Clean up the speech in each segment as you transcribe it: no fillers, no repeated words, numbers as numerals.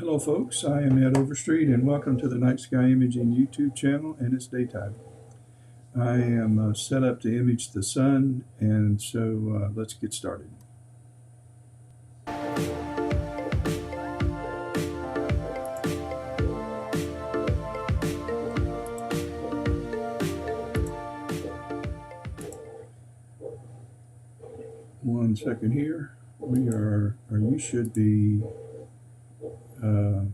Hello folks, I am Ed Overstreet and welcome to the Night Sky Imaging YouTube channel, and it's daytime. I am set up to image the sun, and so let's get started. One second here. We are, or you should be, hang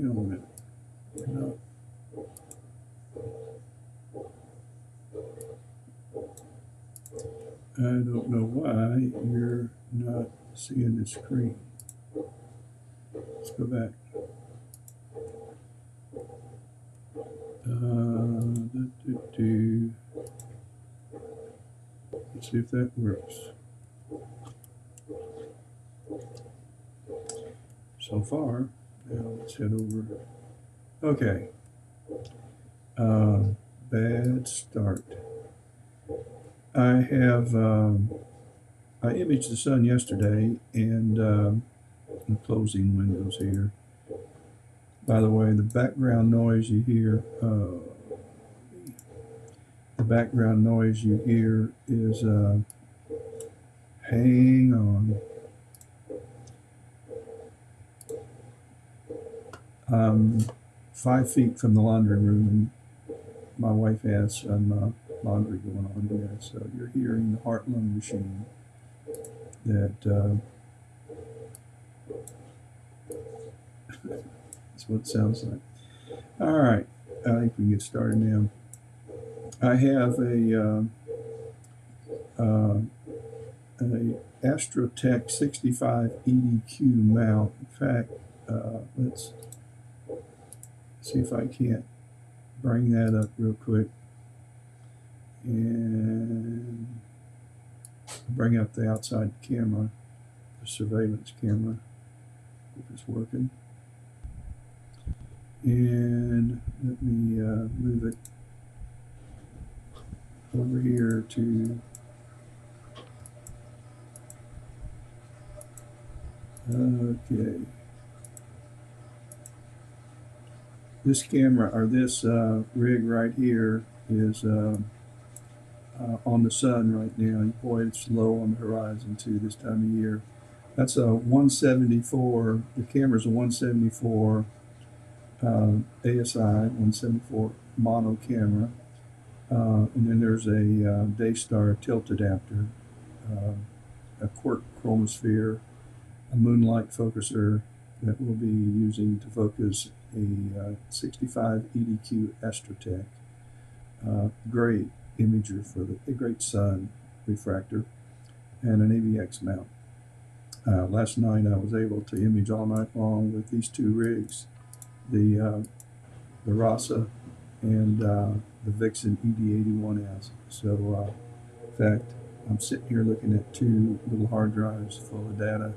on a minute. No. I don't know why you're not seeing the screen. Let's go back. Let's see if that works. So far, now let's head over. Okay. Bad start. I have I imaged the sun yesterday, and I'm closing windows here. By the way, the background noise you hear is hang on. I'm 5 feet from the laundry room, and my wife has some laundry going on here, so you're hearing the heart-lung machine that that's what it sounds like. All right, I think we can get started now. I have a Astrotech 65 EDQ mount. In fact, let's see if I can't bring that up real quick and bring up the outside camera, the surveillance camera, if it's working. And let me move it over here to okay. This camera, or this rig right here, is on the sun right now. Boy, it's low on the horizon too this time of year. That's a 174. The camera's a 174 ASI 174 mono camera, and then there's a Daystar tilt adapter, a quark chromosphere, a moonlight focuser that we'll be using to focus a 65 EDQ Astrotech. Great imager for the great sun refractor, and an AVX mount. Last night I was able to image all night long with these two rigs, the Rasa and the Vixen ED81S. So in fact, I'm sitting here looking at two little hard drives full of data.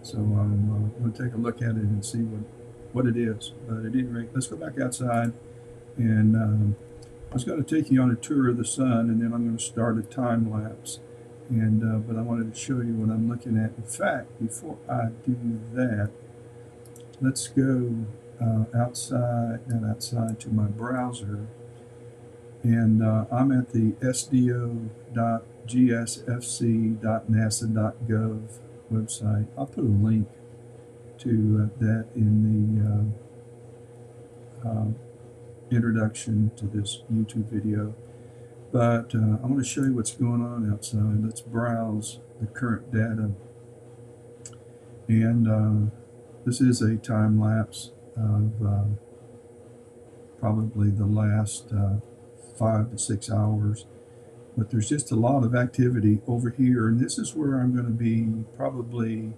So I'm going to take a look at it and see what it is. But at any rate, let's go back outside, and I was going to take you on a tour of the sun, and then I'm going to start a time lapse. And but I wanted to show you what I'm looking at. In fact, before I do that, let's go outside to my browser, and I'm at the sdo.gsfc.nasa.gov website. I'll put a link to that in the introduction to this YouTube video. But I want to show you what's going on outside. Let's browse the current data. And this is a time lapse of probably the last 5 to 6 hours. But there's just a lot of activity over here. And this is where I'm going to be probably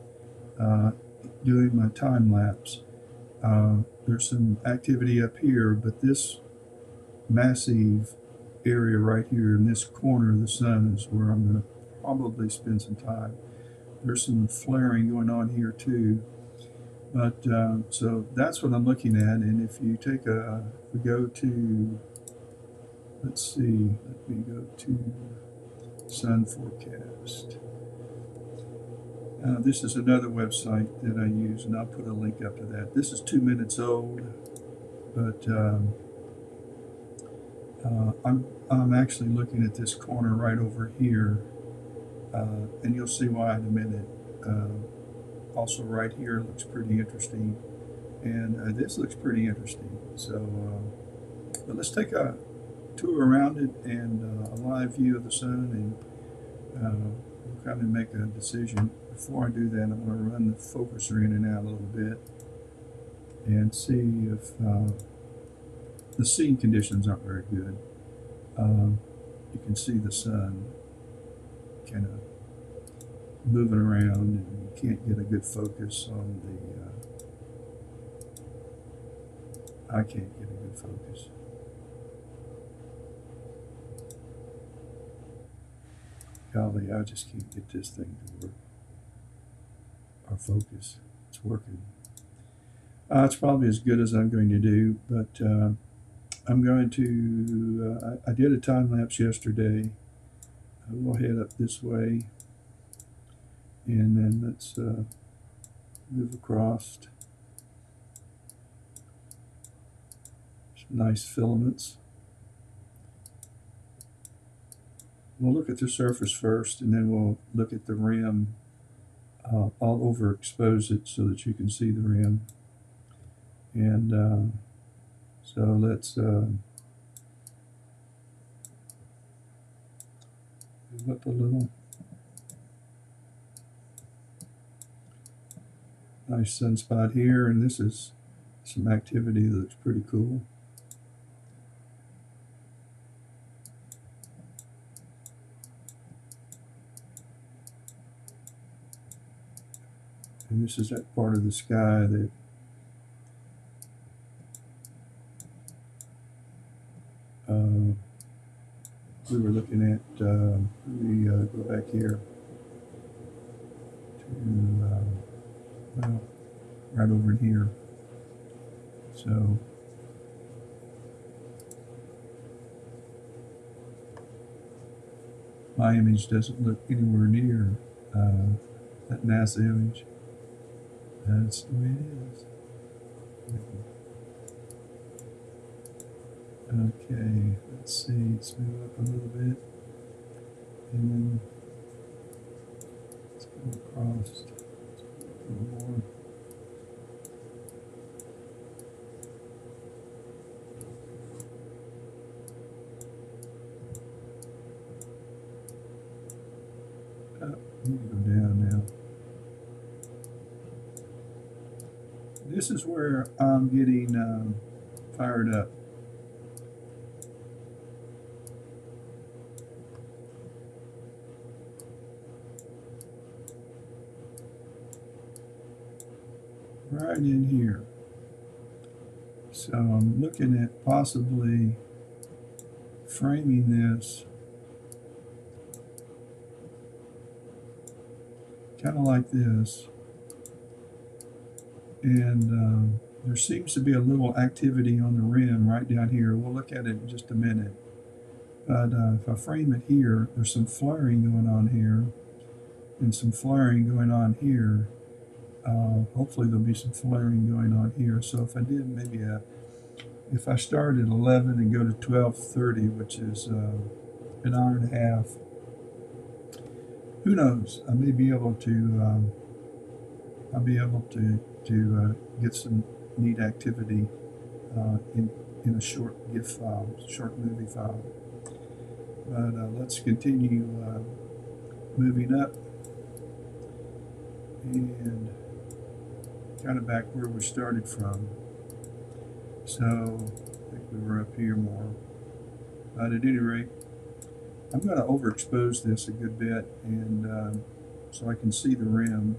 doing my time lapse. There's some activity up here, but this massive area right here in this corner of the sun is where I'm going to probably spend some time. There's some flaring going on here too, but so that's what I'm looking at. And if you take if we go to, let's see, let me go to sun forecast. This is another website that I use, and I'll put a link up to that. This is 2 minutes old, but I'm actually looking at this corner right over here, and you'll see why in a minute. Also, right here looks pretty interesting, and this looks pretty interesting. So, but let's take a tour around it and a live view of the sun, and we'll kind of make a decision. Before I do that, I'm going to run the focuser in and out a little bit and see if the scene conditions aren't very good. You can see the sun kind of moving around, and you can't get a good focus on the. I can't get a good focus. Golly, I just can't get this thing to work. Or focus. It's working. It's probably as good as I'm going to do, but I'm going to. I did a time lapse yesterday. We'll head up this way, and then let's move across. Some nice filaments. We'll look at the surface first, and then we'll look at the rim. I'll overexpose it so that you can see the rim. And so let's move up a little. Nice sunspot here, and this is some activity that looks pretty cool. And this is that part of the sky that we were looking at. We go back here to, well, right over here. So my image doesn't look anywhere near that NASA image. That's the way it is. Okay, let's see, let's move up a little bit, and then let's go across a little more. I need to go down now. This is where I'm getting fired up. Right in here. So I'm looking at possibly framing this kind of like this. And there seems to be a little activity on the rim right down here. We'll look at it in just a minute. But if I frame it here, there's some flaring going on here and some flaring going on here. Hopefully there'll be some flaring going on here. So if I did maybe if I start at 11 and go to 12:30, which is an hour and a half, who knows? I may be able to. I'll be able to get some neat activity in a short GIF file, short movie file. But let's continue moving up and kind of back where we started from. So I think we were up here more. But at any rate, I'm going to overexpose this a good bit, and so I can see the rim.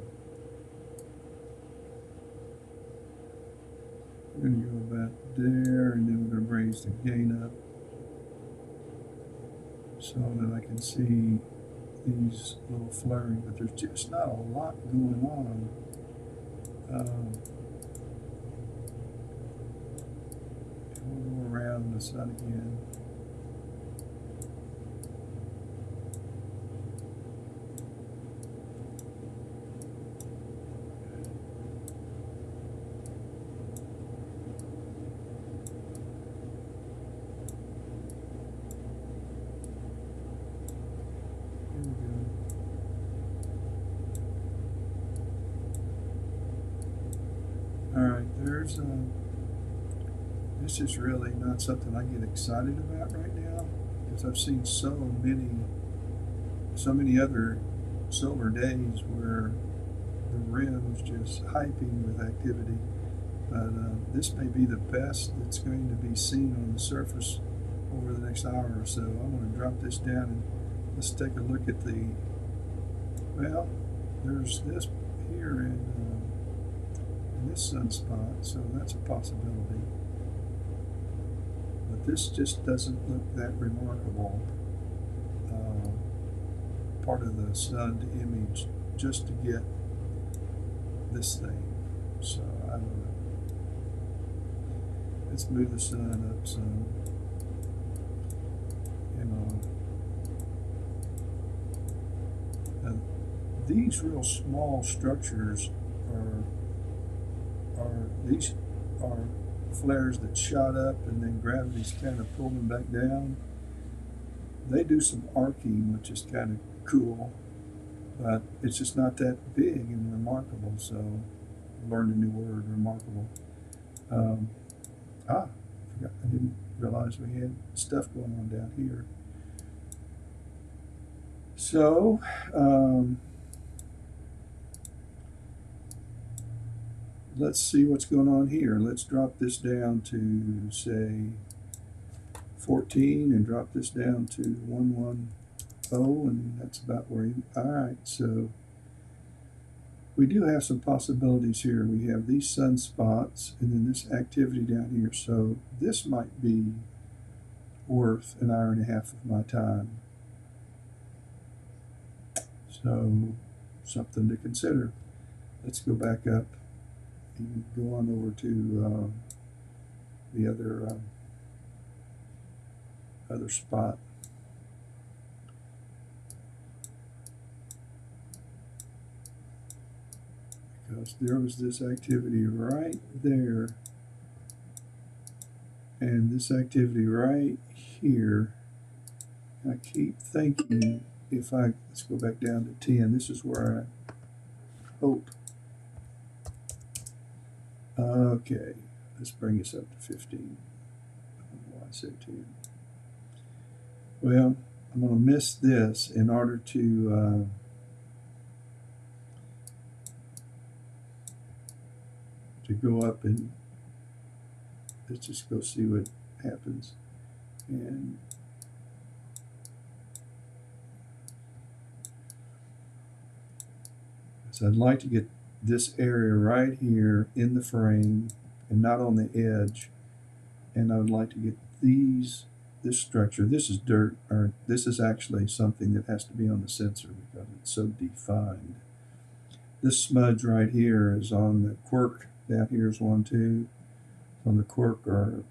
We're going to go about there, and then we're going to raise the gain up so that I can see these little flaring, but there's just not a lot going on. We'll go around the sun again. this is really not something I get excited about right now, because I've seen so many other solar days where the rim is just hyping with activity. But this may be the best that's going to be seen on the surface over the next hour or so. I'm going to drop this down and let's take a look at well, there's this here in this sunspot, so that's a possibility. But this just doesn't look that remarkable. Part of the sun to image just to get this thing. So I don't know. Let's move the sun up some. And these real small structures these are flares that shot up and then gravity's kind of pulling them back down. They do some arcing, which is kind of cool, but it's just not that big and remarkable. So I learned a new word, remarkable. I didn't realize we had stuff going on down here. So let's see what's going on here. Let's drop this down to, say, 14 and drop this down to 110, and that's about where all right, so we do have some possibilities here. We have these sunspots and then this activity down here, so this might be worth an hour and a half of my time. So something to consider. Let's go back up and go on over to the other spot. Because there was this activity right there and this activity right here. I keep thinking let's go back down to 10. This is where I hope. Okay, let's bring us up to 15. I don't know why I said 10. Well, I'm going to miss this in order to go up, and let's just go see what happens. And so I'd like to get this area right here in the frame and not on the edge, and I would like to get this structure. This is dirt, or this is actually something that has to be on the sensor because it's so defined. This smudge right here is on the quirk. Down here is one too. On the quirk, or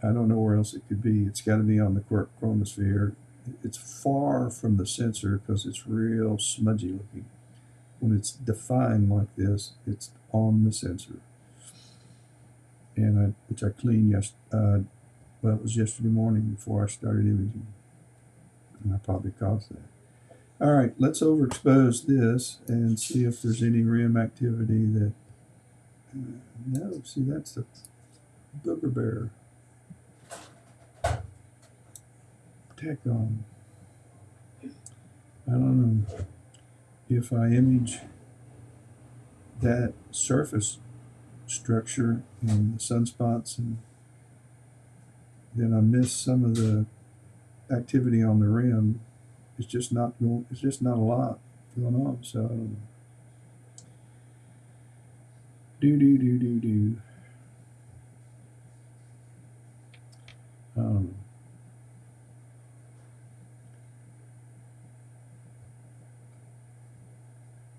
I don't know where else it could be. It's got to be on the quirk chromosphere. It's far from the sensor because it's real smudgy looking. When it's defined like this, it's on the sensor. And which I cleaned it was yesterday morning before I started imaging. And I probably caused that. All right, let's overexpose this and see if there's any rim activity that, no, see, that's the booger bear. Tack on. I don't know. If I image that surface structure and the sunspots, and then I miss some of the activity on the rim, it's just not a lot going on. So I don't know. I don't know.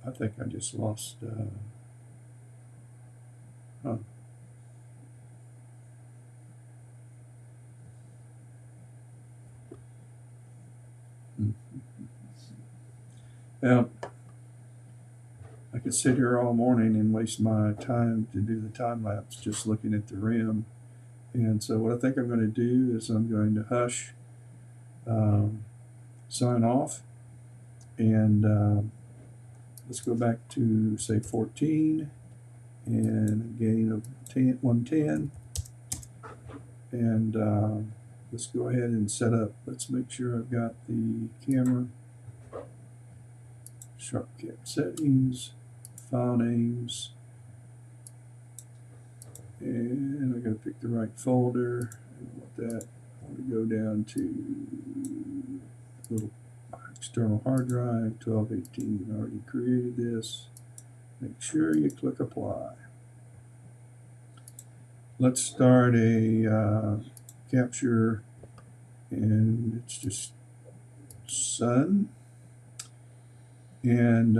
I think I just lost. Now, I could sit here all morning and waste my time to do the time lapse just looking at the rim. And so what I think I'm going to do is I'm going to hush, sign off, and let's go back to, say, 14. and a gain of 110. And let's go ahead and set up. Let's make sure I've got the camera. Sharp cap settings, file names, and I got to pick the right folder. I want that. I want to go down to little external hard drive 1218. I already created this. Make sure you click apply. Let's start a capture, and it's just sun. And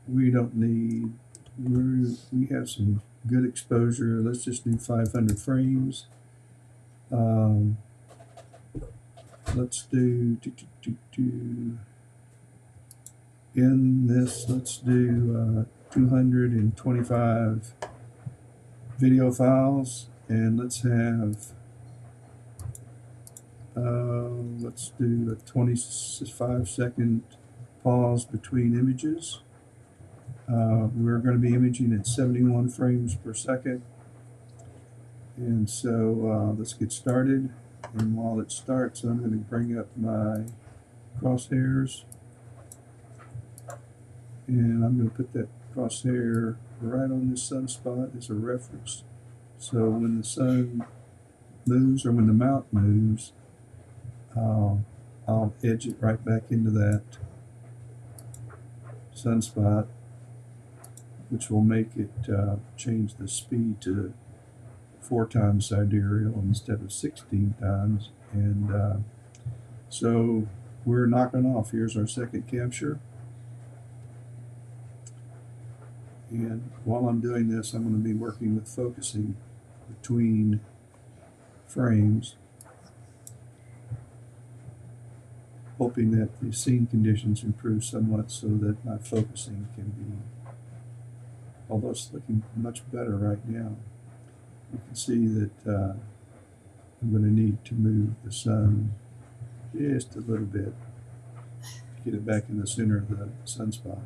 we don't need, we have some good exposure. Let's just do 500 frames. Let's do in this, let's do 225 video files, and let's have let's do a 25-second pause between images. We're going to be imaging at 71 frames per second, and so let's get started. And while it starts, I'm going to bring up my crosshairs, and I'm going to put that crosshair right on this sunspot as a reference. So when the sun moves, or when the mount moves, I'll edge it right back into that sunspot, which will make it change the speed to 4 times sidereal instead of 16 times. And so we're knocking off. Here's our second capture. And while I'm doing this, I'm going to be working with focusing between frames, hoping that the scene conditions improve somewhat so that my focusing can be, although it's looking much better right now, you can see that I'm going to need to move the sun just a little bit to get it back in the center of the sunspot.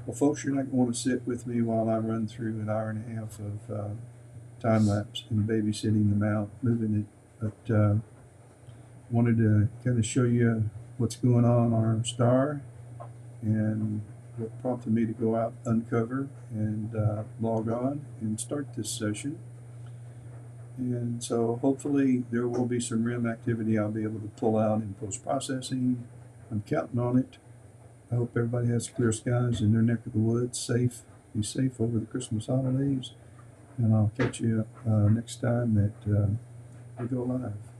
Well, folks, you're not going to want to sit with me while I run through an hour and a half of time-lapse and babysitting the mount, moving it, but wanted to kind of show you what's going on our star, and what prompted me to go out, uncover, and log on and start this session. And so hopefully there will be some REM activity I'll be able to pull out in post-processing. I'm counting on it. I hope everybody has clear skies in their neck of the woods, safe. Be safe over the Christmas holidays, and I'll catch you next time that we go live.